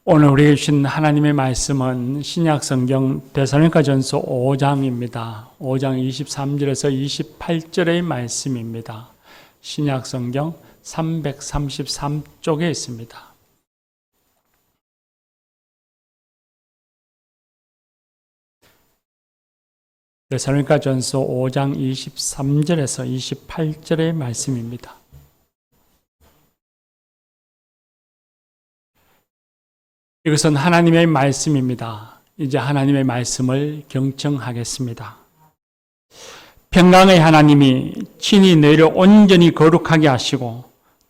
오늘 우리에게 주신 하나님의 말씀은 신약성경 데살로니가전서 5장입니다. 5장 23절에서 28절의 말씀입니다. 신약성경 333쪽에 있습니다. 데살로니가전서 5장 23절에서 28절의 말씀입니다. 이것은 하나님의 말씀입니다. 이제 하나님의 말씀을 경청하겠습니다. 평강의 하나님이 친히 너희를 온전히 거룩하게 하시고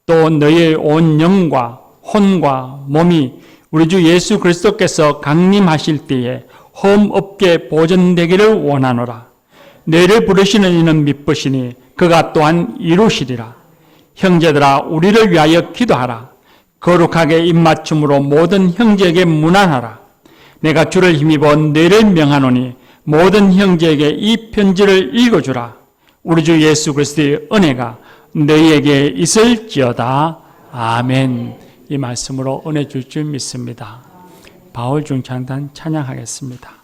또 너희의 온 영과 혼과 몸이 우리 주 예수 그리스도께서 강림하실 때에 흠 없게 보존되기를 원하노라. 너희를 부르시는 이는 미쁘시니 그가 또한 이루시리라. 형제들아 우리를 위하여 기도하라. 거룩하게 입맞춤으로 모든 형제에게 문안하라. 내가 주를 힘입어 너희를 명하노니 모든 형제에게 이 편지를 읽어주라. 우리 주 예수 그리스도의 은혜가 너희에게 있을지어다. 아멘. 이 말씀으로 은혜 줄 줄 믿습니다. 바울 중창단 찬양하겠습니다.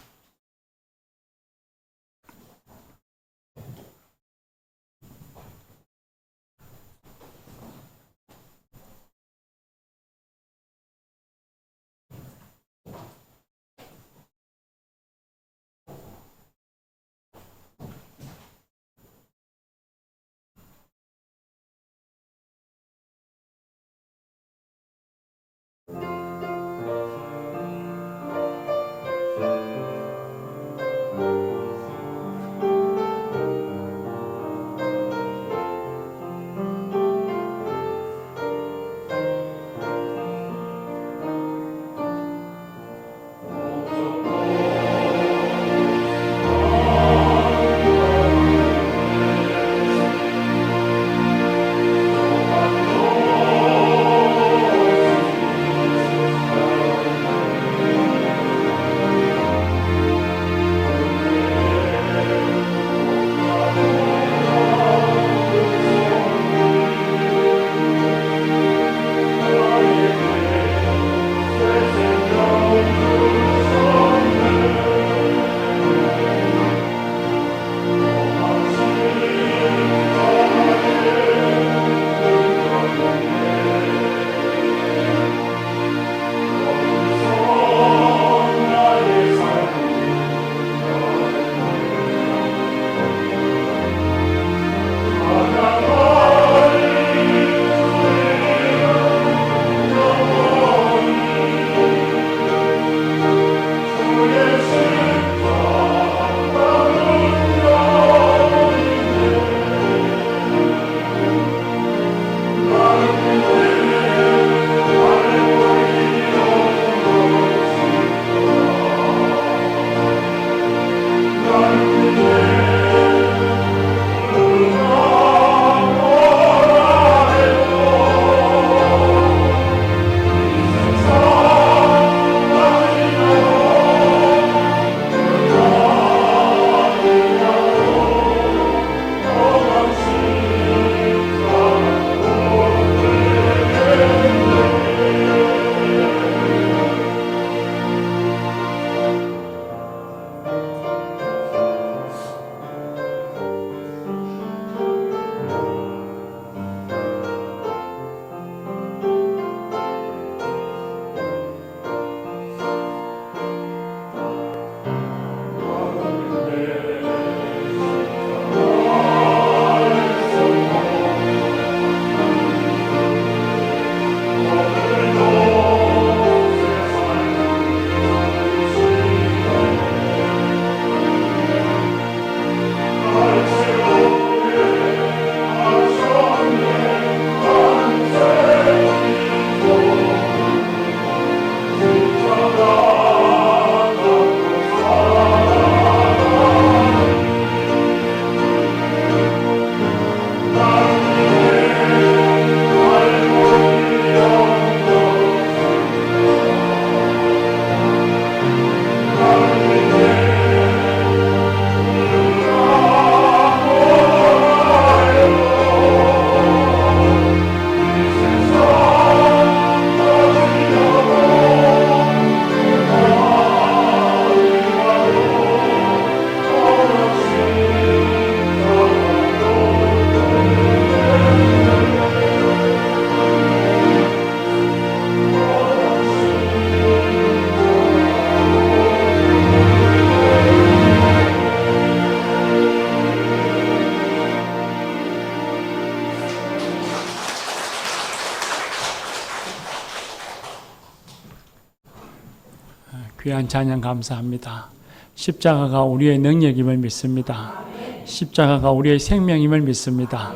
귀한 찬양 감사합니다. 십자가가 우리의 능력임을 믿습니다. 십자가가 우리의 생명임을 믿습니다.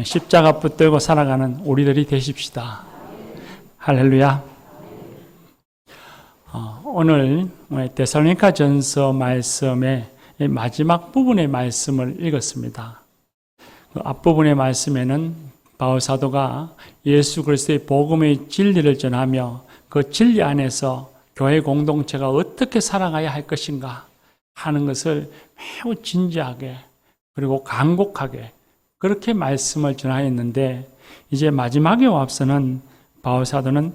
십자가 붙들고 살아가는 우리들이 되십시다. 할렐루야. 오늘 데살로니가 전서 말씀의 마지막 부분의 말씀을 읽었습니다. 그 앞부분의 말씀에는 바울 사도가 예수 그리스도의 복음의 진리를 전하며 그 진리 안에서 교회 공동체가 어떻게 살아가야 할 것인가 하는 것을 매우 진지하게 그리고 간곡하게 그렇게 말씀을 전하였는데, 이제 마지막에 와서는 바울 사도는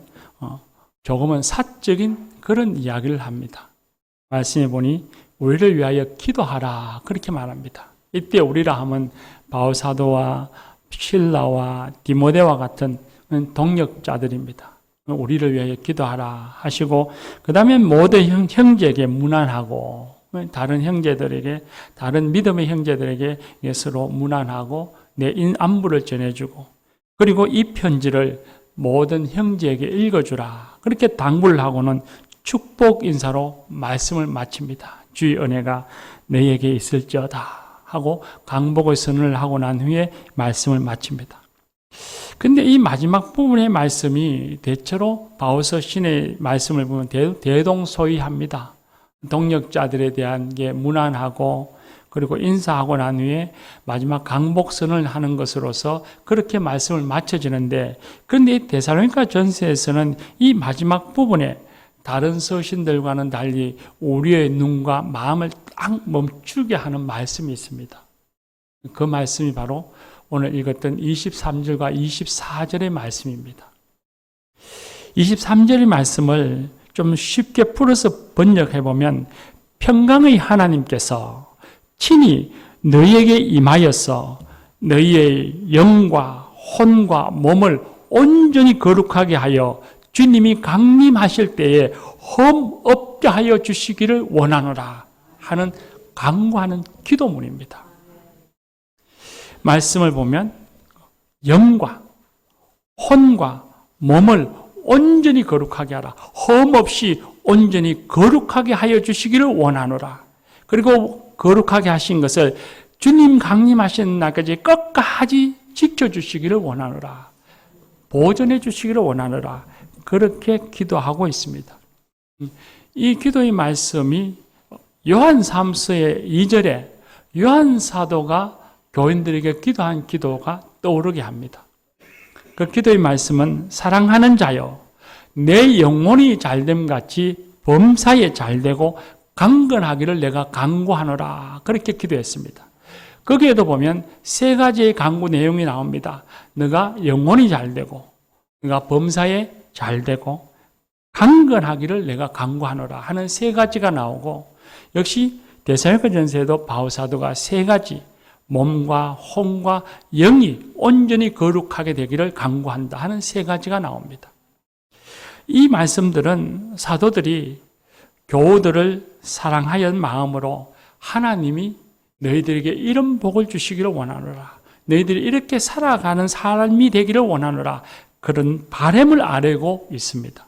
조금은 사적인 그런 이야기를 합니다. 말씀해 보니 우리를 위하여 기도하라 그렇게 말합니다. 이때 우리라 하면 바울 사도와 실라와 디모데와 같은 동역자들입니다. 우리를 위하여 기도하라 하시고, 그 다음에 모든 형제에게 문안하고, 다른 형제들에게, 다른 믿음의 형제들에게 서로 문안하고 내 안부를 전해주고, 그리고 이 편지를 모든 형제에게 읽어주라 그렇게 당부를 하고는 축복 인사로 말씀을 마칩니다. 주의 은혜가 너희에게 있을지어다 하고 강복의 선언을 하고 난 후에 말씀을 마칩니다. 근데 이 마지막 부분의 말씀이 대체로 바울서 신의 말씀을 보면 대동소이합니다. 동역자들에 대한 게 문안하고 그리고 인사하고 난 후에 마지막 강복선을 하는 것으로서 그렇게 말씀을 마쳐지는데, 그런데 이 데살로니가 전서에서는 이 마지막 부분에 다른 서신들과는 달리 우리의 눈과 마음을 딱 멈추게 하는 말씀이 있습니다. 그 말씀이 바로 오늘 읽었던 23절과 24절의 말씀입니다. 23절의 말씀을 좀 쉽게 풀어서 번역해보면, 평강의 하나님께서 친히 너희에게 임하여서 너희의 영과 혼과 몸을 온전히 거룩하게 하여 주님이 강림하실 때에 흠 없게 하여 주시기를 원하노라 하는 간구하는 기도문입니다. 말씀을 보면 영과 혼과 몸을 온전히 거룩하게 하라, 흠 없이 온전히 거룩하게 하여 주시기를 원하노라. 그리고 거룩하게 하신 것을 주님 강림하시는 날까지 끝까지 지켜주시기를 원하노라, 보존해 주시기를 원하노라, 그렇게 기도하고 있습니다. 이 기도의 말씀이 요한 3서의 2절에 요한 사도가 교인들에게 기도한 기도가 떠오르게 합니다. 그 기도의 말씀은 사랑하는 자여, 내 영혼이 잘됨 같이 범사에 잘되고 강건하기를 내가 간구하노라 그렇게 기도했습니다. 거기에도 보면 세 가지의 간구 내용이 나옵니다. 너가 영혼이 잘되고, 너가 범사에 잘되고, 강건하기를 내가 간구하노라 하는 세 가지가 나오고, 역시 데살로니가 전서에도 바울 사도가 세 가지, 몸과 혼과 영이 온전히 거룩하게 되기를 간구한다 하는 세 가지가 나옵니다. 이 말씀들은 사도들이 교우들을 사랑하는 마음으로 하나님이 너희들에게 이런 복을 주시기를 원하노라, 너희들이 이렇게 살아가는 사람이 되기를 원하노라, 그런 바람을 아뢰고 있습니다.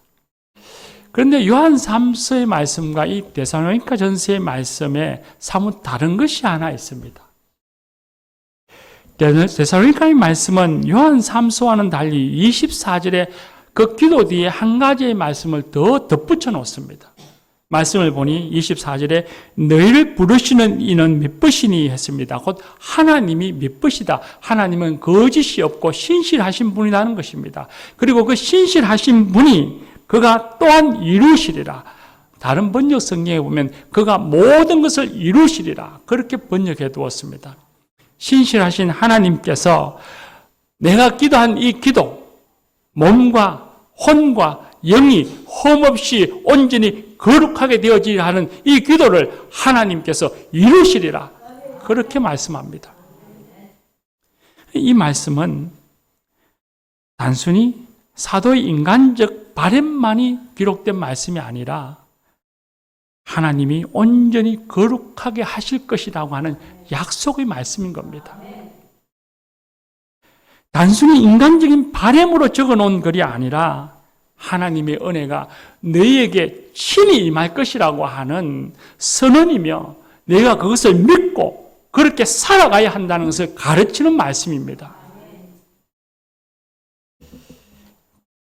그런데 요한 3서의 말씀과 이 데살로니가 전서의 말씀에 사뭇 다른 것이 하나 있습니다. 데살로니가의 말씀은 요한 3서와는 달리 24절에 그 기도 뒤에 한 가지의 말씀을 더 덧붙여 놓습니다. 말씀을 보니 24절에 너희를 부르시는 이는 미쁘시니 했습니다. 곧 하나님이 미쁘시다. 하나님은 거짓이 없고 신실하신 분이라는 것입니다. 그리고 그 신실하신 분이 그가 또한 이루시리라. 다른 번역 성경에 보면 그가 모든 것을 이루시리라 그렇게 번역해 두었습니다. 신실하신 하나님께서 내가 기도한 이 기도, 몸과 혼과 영이 흠없이 온전히 거룩하게 되어지려 하는 이 기도를 하나님께서 이루시리라 그렇게 말씀합니다. 이 말씀은 단순히 사도의 인간적 바람만이 기록된 말씀이 아니라 하나님이 온전히 거룩하게 하실 것이라고 하는 약속의 말씀인 겁니다. 단순히 인간적인 바람으로 적어놓은 글이 아니라 하나님의 은혜가 너희에게 친히 임할 것이라고 하는 선언이며 내가 그것을 믿고 그렇게 살아가야 한다는 것을 가르치는 말씀입니다.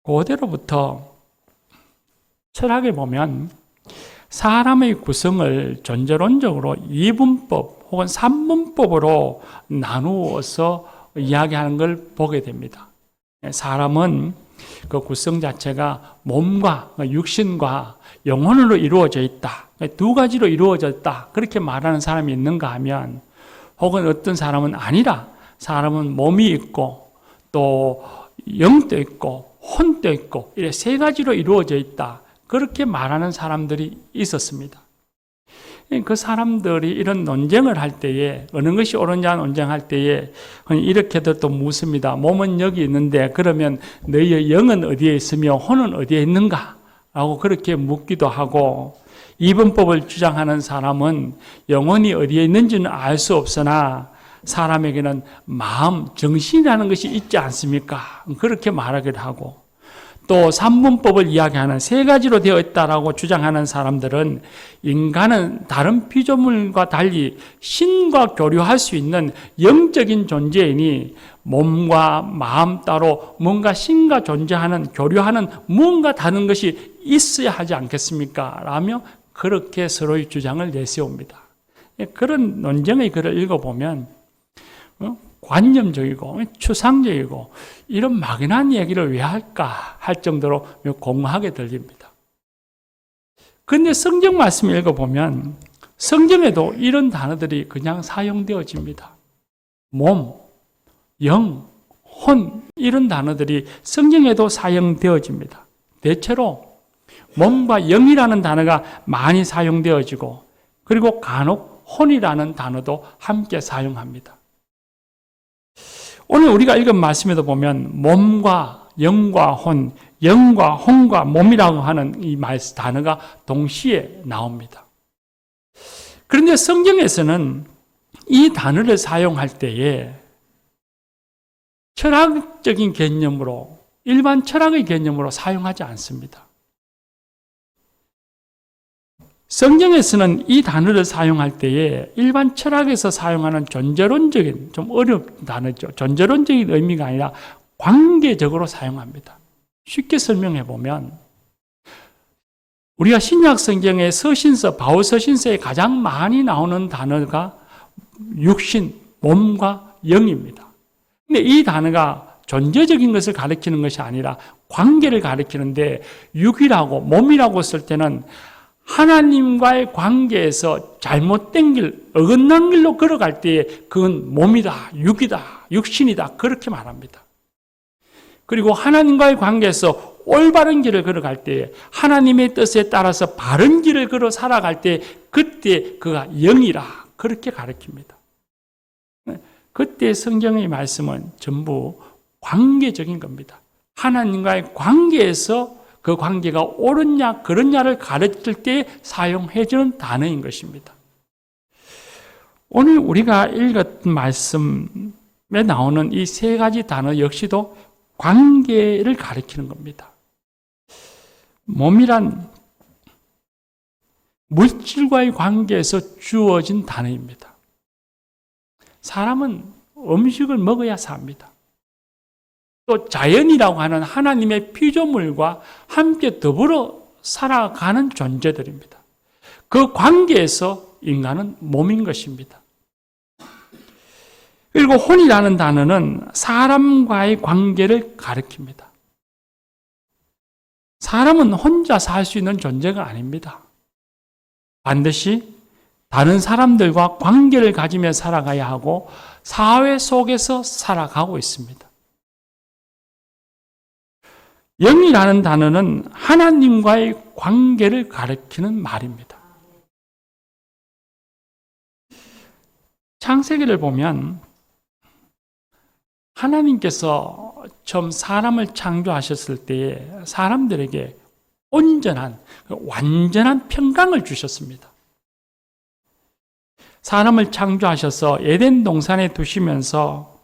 그대로부터 철학에 보면 사람의 구성을 전제론적으로 이분법 혹은 삼분법으로 나누어서 이야기하는 걸 보게 됩니다. 사람은 그 구성 자체가 몸과 육신과 영혼으로 이루어져 있다. 두 가지로 이루어졌다. 그렇게 말하는 사람이 있는가 하면, 혹은 어떤 사람은 아니라 사람은 몸이 있고 또 영도 있고 혼도 있고 이렇게 세 가지로 이루어져 있다. 그렇게 말하는 사람들이 있었습니다. 그 사람들이 이런 논쟁을 할 때에, 어느 것이 옳으냐 논쟁할 때에 이렇게도 또 묻습니다. 몸은 여기 있는데 그러면 너희의 영은 어디에 있으며 혼은 어디에 있는가? 라고 그렇게 묻기도 하고, 이분법을 주장하는 사람은 영혼이 어디에 있는지는 알 수 없으나 사람에게는 마음, 정신이라는 것이 있지 않습니까? 그렇게 말하기도 하고, 또 삼분법을 이야기하는 세 가지로 되어 있다라고 주장하는 사람들은 인간은 다른 피조물과 달리 신과 교류할 수 있는 영적인 존재이니 몸과 마음 따로 뭔가 신과 존재하는, 교류하는 무언가 다른 것이 있어야 하지 않겠습니까? 라며 그렇게 서로의 주장을 내세웁니다. 그런 논쟁의 글을 읽어보면 관념적이고 추상적이고 이런 막연한 얘기를 왜 할까 할 정도로 공허하게 들립니다. 그런데 성경 말씀을 읽어보면 성경에도 이런 단어들이 그냥 사용되어집니다. 몸, 영, 혼 이런 단어들이 성경에도 사용되어집니다. 대체로 몸과 영이라는 단어가 많이 사용되어지고, 그리고 간혹 혼이라는 단어도 함께 사용합니다. 오늘 우리가 읽은 말씀에도 보면 몸과 영과 혼, 영과 혼과 몸이라고 하는 이 단어가 동시에 나옵니다. 그런데 성경에서는 이 단어를 사용할 때에 철학적인 개념으로, 일반 철학의 개념으로 사용하지 않습니다. 성경에서는 이 단어를 사용할 때에 일반 철학에서 사용하는 존재론적인, 좀 어려운 단어죠. 존재론적인 의미가 아니라 관계적으로 사용합니다. 쉽게 설명해 보면, 우리가 신약 성경의 서신서, 바울 서신서에 가장 많이 나오는 단어가 육신, 몸과 영입니다. 근데 이 단어가 존재적인 것을 가리키는 것이 아니라 관계를 가리키는데, 육이라고, 몸이라고 쓸 때는 하나님과의 관계에서 잘못된 길, 어긋난 길로 걸어갈 때에 그건 몸이다, 육이다, 육신이다 그렇게 말합니다. 그리고 하나님과의 관계에서 올바른 길을 걸어갈 때에, 하나님의 뜻에 따라서 바른 길을 걸어 살아갈 때 그때 그가 영이라 그렇게 가르칩니다. 그때 성경의 말씀은 전부 관계적인 겁니다. 하나님과의 관계에서 그 관계가 옳으냐 그렇냐를 가르칠 때 사용해주는 단어인 것입니다. 오늘 우리가 읽었던 말씀에 나오는 이 세 가지 단어 역시도 관계를 가리키는 겁니다. 몸이란 물질과의 관계에서 주어진 단어입니다. 사람은 음식을 먹어야 삽니다. 또 자연이라고 하는 하나님의 피조물과 함께 더불어 살아가는 존재들입니다. 그 관계에서 인간은 몸인 것입니다. 그리고 혼이라는 단어는 사람과의 관계를 가리킵니다. 사람은 혼자 살 수 있는 존재가 아닙니다. 반드시 다른 사람들과 관계를 가지며 살아가야 하고 사회 속에서 살아가고 있습니다. 영이라는 단어는 하나님과의 관계를 가리키는 말입니다. 창세기를 보면 하나님께서 처음 사람을 창조하셨을 때에 사람들에게 온전한, 완전한 평강을 주셨습니다. 사람을 창조하셔서 에덴 동산에 두시면서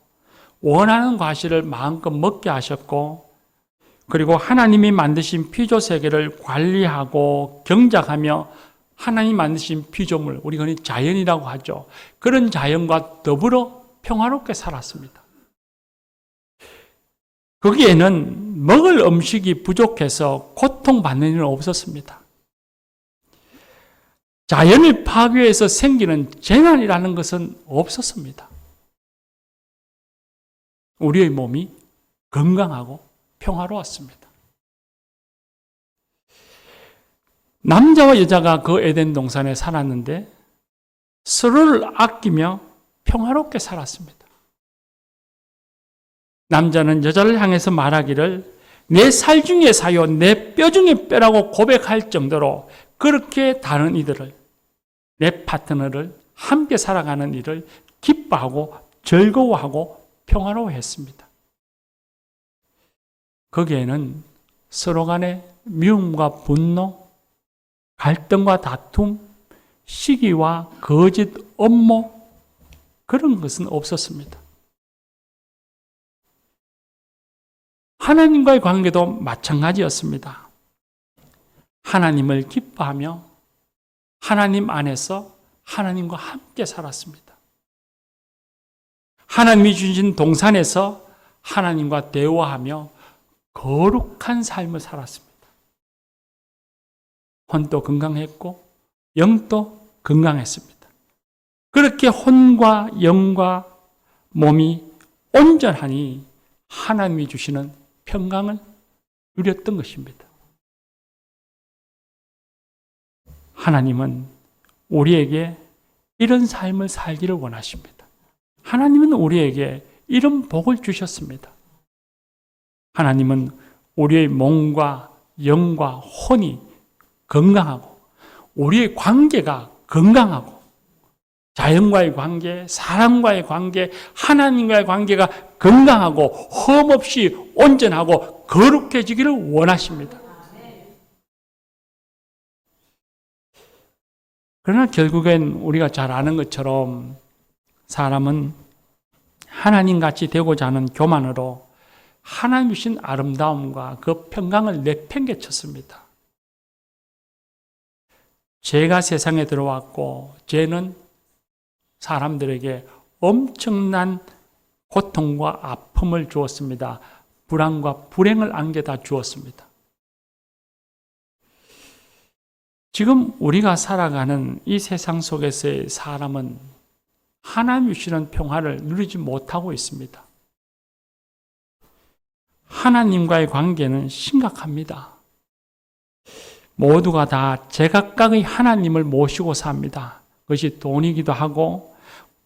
원하는 과실을 마음껏 먹게 하셨고, 그리고 하나님이 만드신 피조 세계를 관리하고 경작하며 하나님 만드신 피조물, 우리가 흔히 자연이라고 하죠. 그런 자연과 더불어 평화롭게 살았습니다. 거기에는 먹을 음식이 부족해서 고통받는 일은 없었습니다. 자연을 파괴해서 생기는 재난이라는 것은 없었습니다. 우리의 몸이 건강하고 평화로웠습니다. 남자와 여자가 그 에덴 동산에 살았는데 서로를 아끼며 평화롭게 살았습니다. 남자는 여자를 향해서 말하기를 내 살 중에 사요, 내 뼈 중에 뼈라고 고백할 정도로 그렇게 다른 이들을, 내 파트너를 함께 살아가는 일을 기뻐하고 즐거워하고 평화로워했습니다. 거기에는 서로 간의 미움과 분노, 갈등과 다툼, 시기와 거짓, 업무 그런 것은 없었습니다. 하나님과의 관계도 마찬가지였습니다. 하나님을 기뻐하며 하나님 안에서 하나님과 함께 살았습니다. 하나님이 주신 동산에서 하나님과 대화하며 거룩한 삶을 살았습니다. 혼도 건강했고 영도 건강했습니다. 그렇게 혼과 영과 몸이 온전하니 하나님이 주시는 평강을 누렸던 것입니다. 하나님은 우리에게 이런 삶을 살기를 원하십니다. 하나님은 우리에게 이런 복을 주셨습니다. 하나님은 우리의 몸과 영과 혼이 건강하고 우리의 관계가 건강하고 자연과의 관계, 사람과의 관계, 하나님과의 관계가 건강하고 흠없이 온전하고 거룩해지기를 원하십니다. 그러나 결국엔 우리가 잘 아는 것처럼 사람은 하나님같이 되고자 하는 교만으로 하나님 주신 아름다움과 그 평강을 내팽개쳤습니다. 죄가 세상에 들어왔고 죄는 사람들에게 엄청난 고통과 아픔을 주었습니다. 불안과 불행을 안겨다 주었습니다. 지금 우리가 살아가는 이 세상 속에서의 사람은 하나님 주시는 평화를 누리지 못하고 있습니다. 하나님과의 관계는 심각합니다. 모두가 다 제각각의 하나님을 모시고 삽니다. 그것이 돈이기도 하고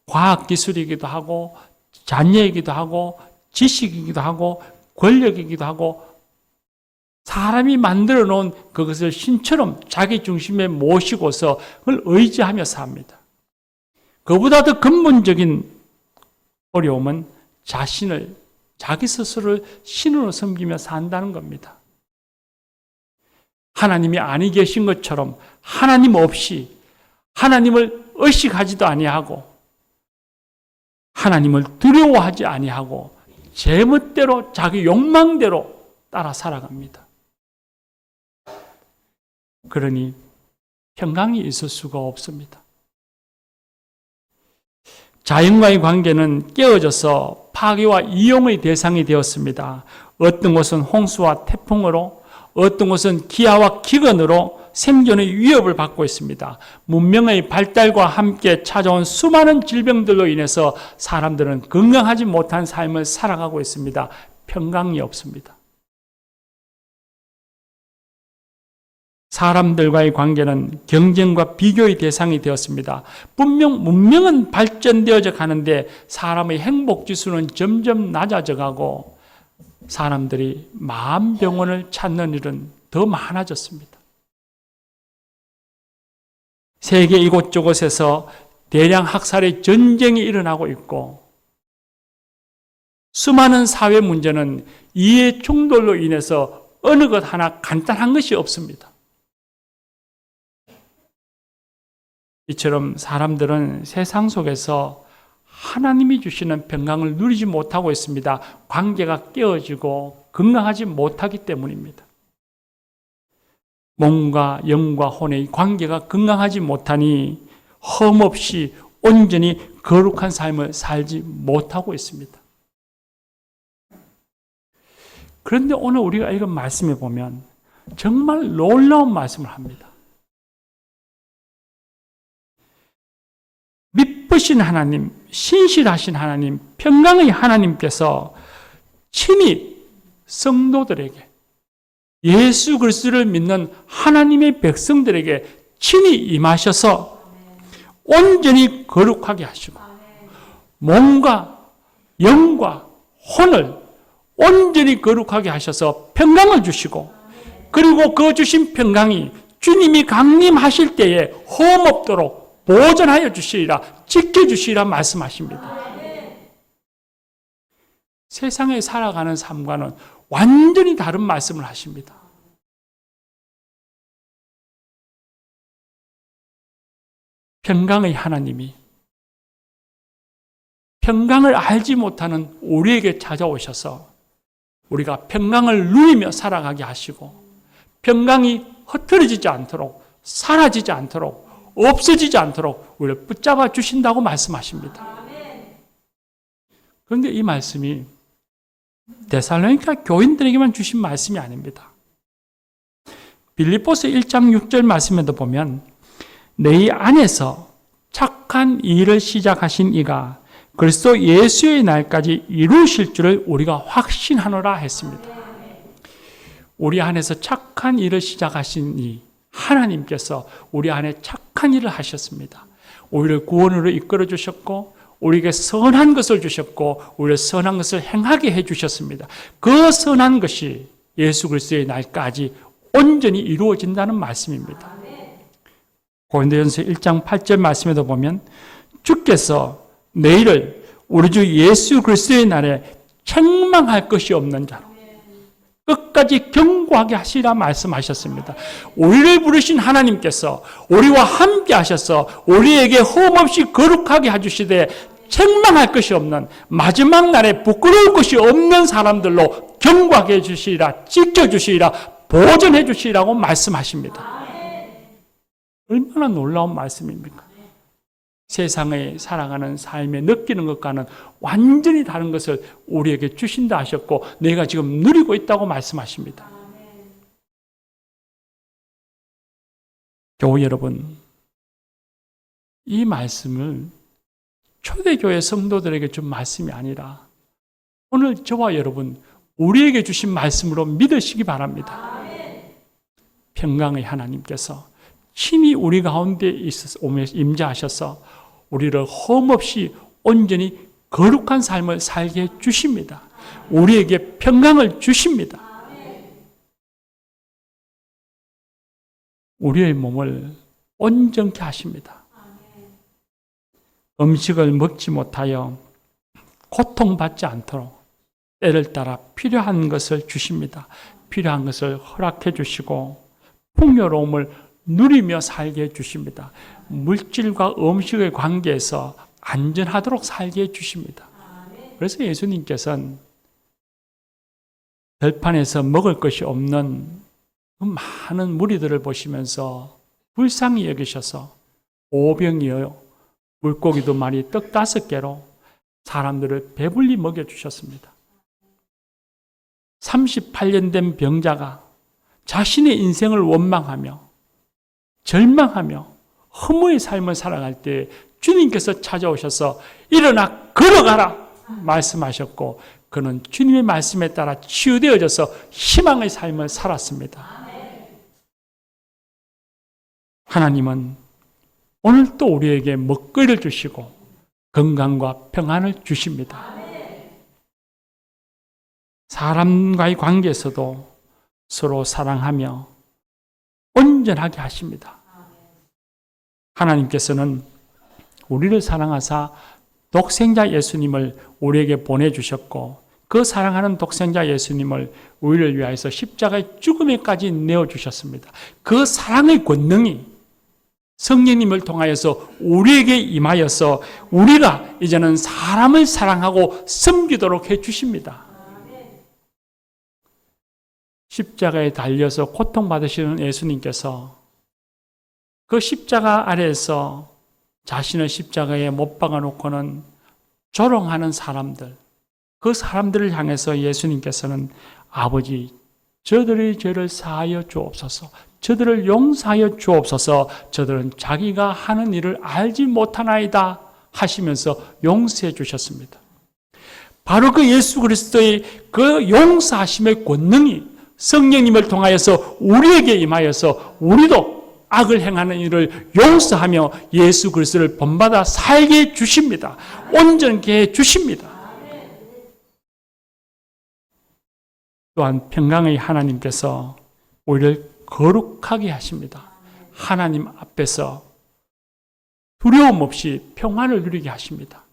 과학기술이기도 하고 자녀이기도 하고 지식이기도 하고 권력이기도 하고 사람이 만들어 놓은 그것을 신처럼 자기 중심에 모시고서 그걸 의지하며 삽니다. 그보다 더 근본적인 어려움은 자기 스스로를 신으로 섬기며 산다는 겁니다. 하나님이 아니 계신 것처럼 하나님 없이 하나님을 의식하지도 아니하고 하나님을 두려워하지 아니하고 제멋대로 자기 욕망대로 따라 살아갑니다. 그러니 평강이 있을 수가 없습니다. 자연과의 관계는 깨어져서 파괴와 이용의 대상이 되었습니다. 어떤 곳은 홍수와 태풍으로, 어떤 곳은 기아와 기근으로 생존의 위협을 받고 있습니다. 문명의 발달과 함께 찾아온 수많은 질병들로 인해서 사람들은 건강하지 못한 삶을 살아가고 있습니다. 평강이 없습니다. 사람들과의 관계는 경쟁과 비교의 대상이 되었습니다. 분명 문명은 발전되어져 가는데 사람의 행복지수는 점점 낮아져 가고 사람들이 마음병원을 찾는 일은 더 많아졌습니다. 세계 이곳저곳에서 대량 학살의 전쟁이 일어나고 있고 수많은 사회 문제는 이해 충돌로 인해서 어느 것 하나 간단한 것이 없습니다. 이처럼 사람들은 세상 속에서 하나님이 주시는 평강을 누리지 못하고 있습니다. 관계가 깨어지고 건강하지 못하기 때문입니다. 몸과 영과 혼의 관계가 건강하지 못하니 흠없이 온전히 거룩한 삶을 살지 못하고 있습니다. 그런데 오늘 우리가 읽은 말씀에 보면 정말 놀라운 말씀을 합니다. 미쁘신 하나님, 신실하신 하나님, 평강의 하나님께서 친히 성도들에게, 예수 그리스도를 믿는 하나님의 백성들에게 친히 임하셔서 온전히 거룩하게 하시고 몸과 영과 혼을 온전히 거룩하게 하셔서 평강을 주시고, 그리고 그 주신 평강이 주님이 강림하실 때에 흠없도록 보존하여 주시리라, 지켜주시리라 말씀하십니다. 세상에 살아가는 삶과는 완전히 다른 말씀을 하십니다. 평강의 하나님이 평강을 알지 못하는 우리에게 찾아오셔서 우리가 평강을 누리며 살아가게 하시고, 평강이 흐트러지지 않도록, 사라지지 않도록, 없어지지 않도록 우리를 붙잡아 주신다고 말씀하십니다. 그런데 이 말씀이 데살로니가 교인들에게만 주신 말씀이 아닙니다. 빌립보서 1장 6절 말씀에도 보면 너희 안에서 착한 일을 시작하신 이가 그리스도 예수의 날까지 이루실 줄을 우리가 확신하노라 했습니다. 우리 안에서 착한 일을 시작하신 이 하나님께서 우리 안에 착한 일을 하셨습니다. 우리를 구원으로 이끌어 주셨고, 우리에게 선한 것을 주셨고, 우리를 선한 것을 행하게 해주셨습니다. 그 선한 것이 예수 그리스도의 날까지 온전히 이루어진다는 말씀입니다. 고린도전서 1장 8절 말씀에도 보면 주께서 너희를 우리 주 예수 그리스도의 날에 책망할 것이 없는 자로 끝까지 견고하게 하시라 말씀하셨습니다. 우리를 부르신 하나님께서 우리와 함께 하셔서 우리에게 흠없이 거룩하게 해주시되 책망할 것이 없는, 마지막 날에 부끄러울 것이 없는 사람들로 견고하게 해주시리라, 지켜주시리라, 보존해 주시리라고 말씀하십니다. 얼마나 놀라운 말씀입니까? 세상에 살아가는 삶에 느끼는 것과는 완전히 다른 것을 우리에게 주신다 하셨고, 내가 지금 누리고 있다고 말씀하십니다. 교회 여러분, 이 말씀을 초대교회 성도들에게 준 말씀이 아니라 오늘 저와 여러분 우리에게 주신 말씀으로 믿으시기 바랍니다. 평강의 하나님께서 친히 우리 가운데 임재하셔서 우리를 흠없이 온전히 거룩한 삶을 살게 해주십니다. 우리에게 평강을 주십니다. 우리의 몸을 온전케 하십니다. 음식을 먹지 못하여 고통받지 않도록 때를 따라 필요한 것을 주십니다. 필요한 것을 허락해 주시고 풍요로움을 누리며 살게 해주십니다. 물질과 음식의 관계에서 안전하도록 살게 해주십니다. 그래서 예수님께서는 들판에서 먹을 것이 없는 그 많은 무리들을 보시면서 불쌍히 여기셔서 오병이어요, 물고기도 많이 떡 5개로 사람들을 배불리 먹여주셨습니다. 38년 된 병자가 자신의 인생을 원망하며 절망하며 허무의 삶을 살아갈 때 주님께서 찾아오셔서 일어나 걸어가라 말씀하셨고, 그는 주님의 말씀에 따라 치유되어져서 희망의 삶을 살았습니다. 하나님은 오늘 또 우리에게 먹거리를 주시고 건강과 평안을 주십니다. 사람과의 관계에서도 서로 사랑하며 온전하게 하십니다. 하나님께서는 우리를 사랑하사 독생자 예수님을 우리에게 보내주셨고, 그 사랑하는 독생자 예수님을 우리를 위하여서 십자가의 죽음에까지 내어주셨습니다. 그 사랑의 권능이 성령님을 통하여서 우리에게 임하여서 우리가 이제는 사람을 사랑하고 섬기도록 해주십니다. 십자가에 달려서 고통받으시는 예수님께서 그 십자가 아래에서 자신을 십자가에 못 박아 놓고는 조롱하는 사람들, 그 사람들을 향해서 예수님께서는 아버지, 저들의 죄를 사하여 주옵소서, 저들을 용서하여 주옵소서, 저들은 자기가 하는 일을 알지 못하나이다 하시면서 용서해 주셨습니다. 바로 그 예수 그리스도의 그 용서하심의 권능이 성령님을 통하여서 우리에게 임하여서 우리도 악을 행하는 일을 용서하며 예수 그리스도를 본받아 살게 해 주십니다. 온전케 해 주십니다. 또한 평강의 하나님께서 우리를 거룩하게 하십니다. 하나님 앞에서 두려움 없이 평안을 누리게 하십니다.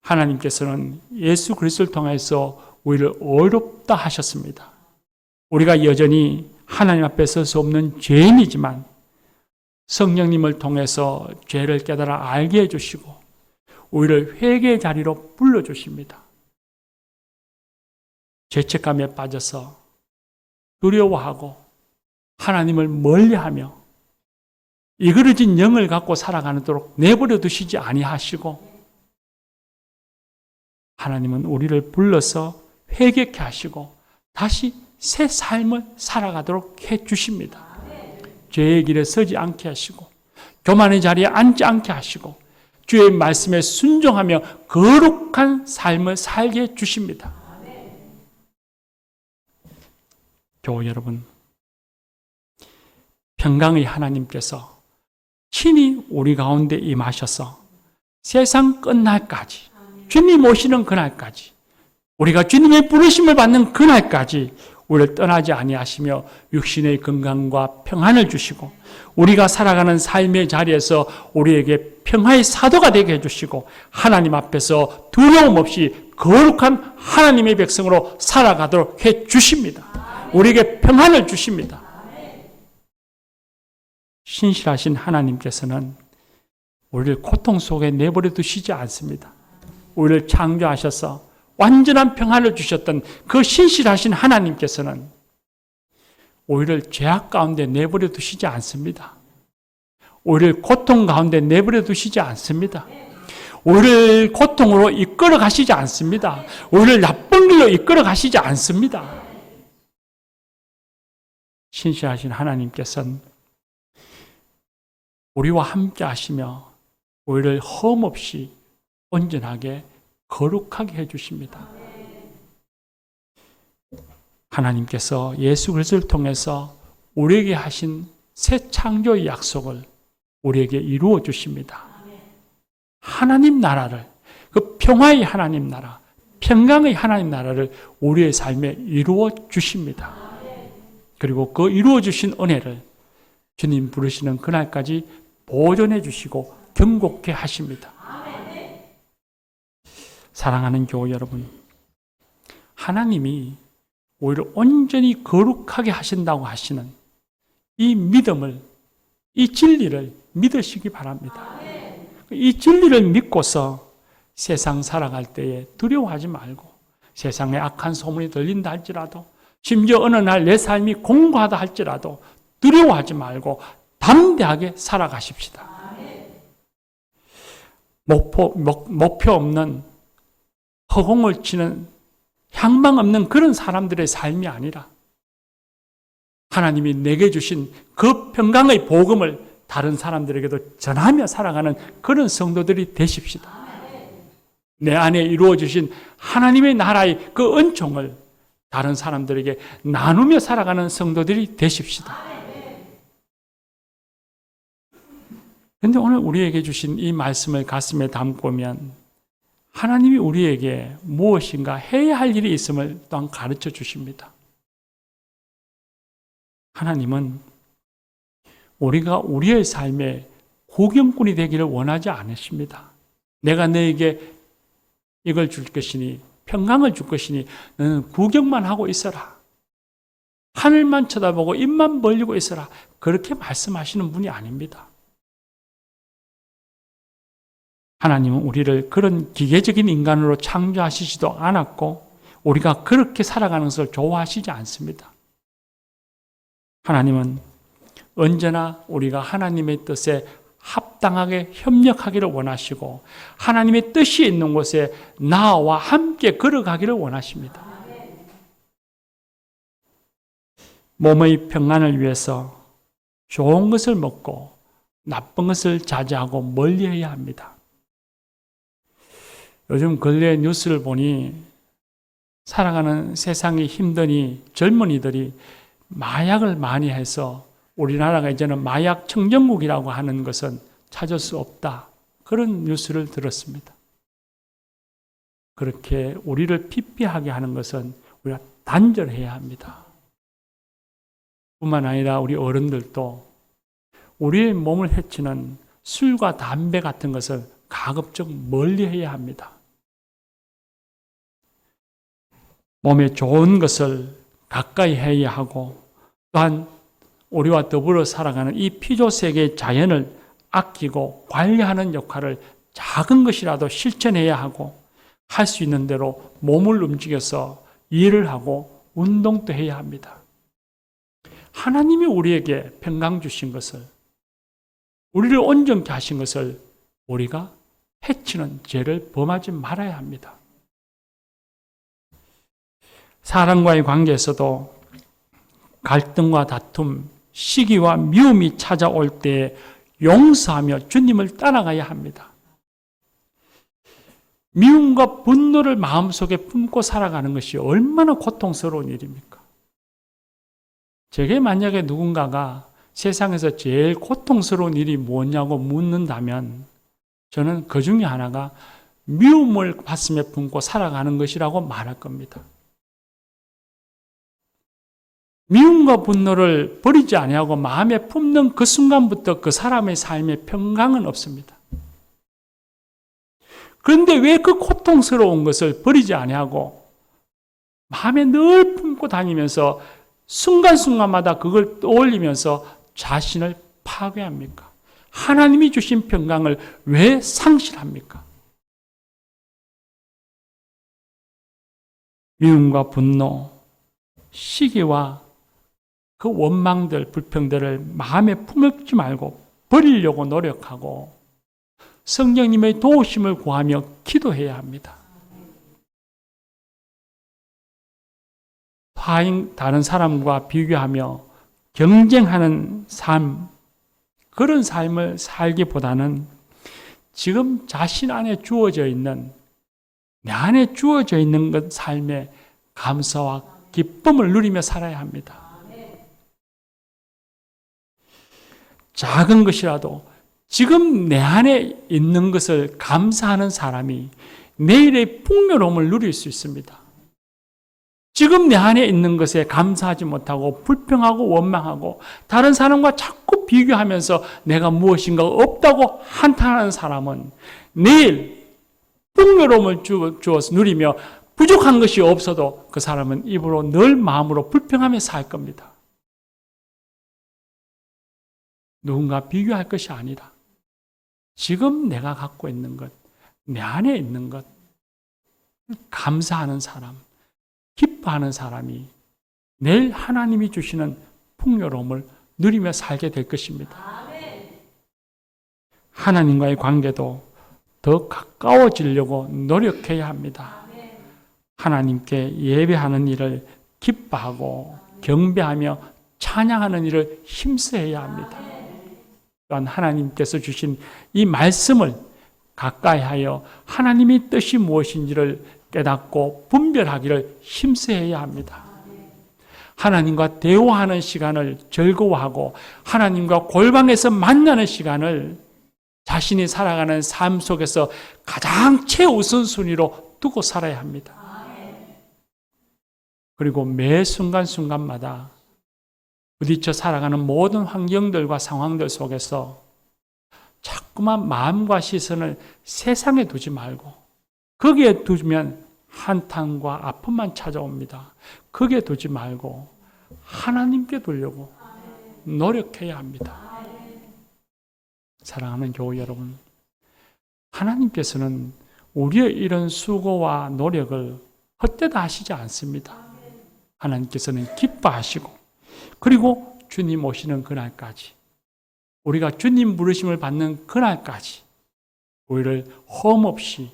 하나님께서는 예수 그리스도를 통해서 우리를 어렵다 하셨습니다. 우리가 여전히 하나님 앞에 설 수 없는 죄인이지만 성령님을 통해서 죄를 깨달아 알게 해주시고 우리를 회개의 자리로 불러주십니다. 죄책감에 빠져서 두려워하고 하나님을 멀리하며 이그러진 영을 갖고 살아가도록 내버려 두시지 아니하시고 하나님은 우리를 불러서 회개케 하시고 다시 새 삶을 살아가도록 해주십니다. 죄의 길에 서지 않게 하시고 교만의 자리에 앉지 않게 하시고 주의 말씀에 순종하며 거룩한 삶을 살게 해주십니다. 교우 여러분, 평강의 하나님께서 친히 우리 가운데 임하셔서 세상 끝날까지 주님 오시는 그날까지 우리가 주님의 부르심을 받는 그날까지 우리를 떠나지 아니하시며 육신의 건강과 평안을 주시고 우리가 살아가는 삶의 자리에서 우리에게 평화의 사도가 되게 해주시고 하나님 앞에서 두려움 없이 거룩한 하나님의 백성으로 살아가도록 해주십니다. 우리에게 평안을 주십니다. 신실하신 하나님께서는 우리를 고통 속에 내버려 두시지 않습니다. 우리를 창조하셔서 완전한 평안을 주셨던 그 신실하신 하나님께서는 우리를 죄악 가운데 내버려 두시지 않습니다. 우리를 고통 가운데 내버려 두시지 않습니다. 우리를 고통으로 이끌어 가시지 않습니다. 우리를 나쁜 길로 이끌어 가시지 않습니다. 신실하신 하나님께서는 우리와 함께 하시며 우리를 흠없이 온전하게 거룩하게 해주십니다. 하나님께서 예수 그리스도를 통해서 우리에게 하신 새 창조의 약속을 우리에게 이루어 주십니다. 하나님 나라를, 그 평화의 하나님 나라, 평강의 하나님 나라를 우리의 삶에 이루어 주십니다. 그리고 그 이루어 주신 은혜를 주님 부르시는 그날까지 보존해 주시고 경고케 하십니다. 사랑하는 교우 여러분, 하나님이 오히려 온전히 거룩하게 하신다고 하시는 이 믿음을, 이 진리를 믿으시기 바랍니다. 이 진리를 믿고서 세상 살아갈 때에 두려워하지 말고 세상에 악한 소문이 들린다 할지라도 심지어 어느 날 내 삶이 공고하다 할지라도 두려워하지 말고 담대하게 살아가십시다. 목표 없는 허공을 치는 향방 없는 그런 사람들의 삶이 아니라 하나님이 내게 주신 그 평강의 복음을 다른 사람들에게도 전하며 살아가는 그런 성도들이 되십시다. 내 안에 이루어 주신 하나님의 나라의 그 은총을 다른 사람들에게 나누며 살아가는 성도들이 되십시다. 그런데 오늘 우리에게 주신 이 말씀을 가슴에 담고면 하나님이 우리에게 무엇인가 해야 할 일이 있음을 또한 가르쳐 주십니다. 하나님은 우리가 우리의 삶에 구경꾼이 되기를 원하지 않으십니다. 내가 너에게 이걸 줄 것이니 평강을 줄 것이니 너는 구경만 하고 있어라. 하늘만 쳐다보고 입만 벌리고 있어라. 그렇게 말씀하시는 분이 아닙니다. 하나님은 우리를 그런 기계적인 인간으로 창조하시지도 않았고 우리가 그렇게 살아가는 것을 좋아하시지 않습니다. 하나님은 언제나 우리가 하나님의 뜻에 합당하게 협력하기를 원하시고 하나님의 뜻이 있는 곳에 나와 함께 걸어가기를 원하십니다. 몸의 평안을 위해서 좋은 것을 먹고 나쁜 것을 자제하고 멀리해야 합니다. 요즘 근래 뉴스를 보니 살아가는 세상이 힘드니 젊은이들이 마약을 많이 해서 우리나라가 이제는 마약 청정국이라고 하는 것은 찾을 수 없다. 그런 뉴스를 들었습니다. 그렇게 우리를 피폐하게 하는 것은 우리가 단절해야 합니다. 뿐만 아니라 우리 어른들도 우리의 몸을 해치는 술과 담배 같은 것을 가급적 멀리해야 합니다. 몸에 좋은 것을 가까이 해야 하고 또한 우리와 더불어 살아가는 이 피조세계의 자연을 아끼고 관리하는 역할을 작은 것이라도 실천해야 하고 할 수 있는 대로 몸을 움직여서 일을 하고 운동도 해야 합니다. 하나님이 우리에게 평강 주신 것을 우리를 온전케 하신 것을 우리가 해치는 죄를 범하지 말아야 합니다. 사람과의 관계에서도 갈등과 다툼, 시기와 미움이 찾아올 때 용서하며 주님을 따라가야 합니다. 미움과 분노를 마음속에 품고 살아가는 것이 얼마나 고통스러운 일입니까? 제게 만약에 누군가가 세상에서 제일 고통스러운 일이 뭐냐고 묻는다면 저는 그 중에 하나가 미움을 가슴에 품고 살아가는 것이라고 말할 겁니다. 미움과 분노를 버리지 아니하고 마음에 품는 그 순간부터 그 사람의 삶에 평강은 없습니다. 그런데 왜 그 고통스러운 것을 버리지 아니하고 마음에 늘 품고 다니면서 순간순간마다 그걸 떠올리면서 자신을 파괴합니까? 하나님이 주신 평강을 왜 상실합니까? 미움과 분노, 시기와 그 원망들, 불평들을 마음에 품지 말고 버리려고 노력하고 성령님의 도우심을 구하며 기도해야 합니다. 다른 사람과 비교하며 경쟁하는 삶, 그런 삶을 살기보다는 지금 자신 안에 주어져 있는, 내 안에 주어져 있는 것 삶의 감사와 기쁨을 누리며 살아야 합니다. 작은 것이라도 지금 내 안에 있는 것을 감사하는 사람이 내일의 풍요로움을 누릴 수 있습니다. 지금 내 안에 있는 것에 감사하지 못하고 불평하고 원망하고 다른 사람과 자꾸 비교하면서 내가 무엇인가 없다고 한탄하는 사람은 내일 풍요로움을 주어서 누리며 부족한 것이 없어도 그 사람은 입으로 늘 마음으로 불평하며 살 겁니다. 누군가 비교할 것이 아니라 지금 내가 갖고 있는 것, 내 안에 있는 것, 감사하는 사람, 기뻐하는 사람이 내일 하나님이 주시는 풍요로움을 누리며 살게 될 것입니다. 하나님과의 관계도 더 가까워지려고 노력해야 합니다. 하나님께 예배하는 일을 기뻐하고 경배하며 찬양하는 일을 힘써야 합니다. 또한 하나님께서 주신 이 말씀을 가까이하여 하나님의 뜻이 무엇인지를 깨닫고 분별하기를 힘써야 합니다. 하나님과 대화하는 시간을 즐거워하고 하나님과 골방에서 만나는 시간을 자신이 살아가는 삶 속에서 가장 최우선순위로 두고 살아야 합니다. 그리고 매 순간순간마다 부딪혀 살아가는 모든 환경들과 상황들 속에서 자꾸만 마음과 시선을 세상에 두지 말고 거기에 두면 한탄과 아픔만 찾아옵니다. 거기에 두지 말고 하나님께 두려고 노력해야 합니다. 사랑하는 교우 여러분, 하나님께서는 우리의 이런 수고와 노력을 헛되다 하시지 않습니다. 하나님께서는 기뻐하시고, 그리고 주님 오시는 그날까지, 우리가 주님 부르심을 받는 그날까지 우리를 험없이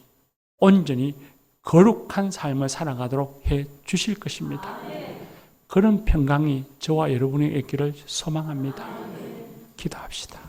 온전히 거룩한 삶을 살아가도록 해 주실 것입니다. 그런 평강이 저와 여러분에게 있기를 소망합니다. 기도합시다.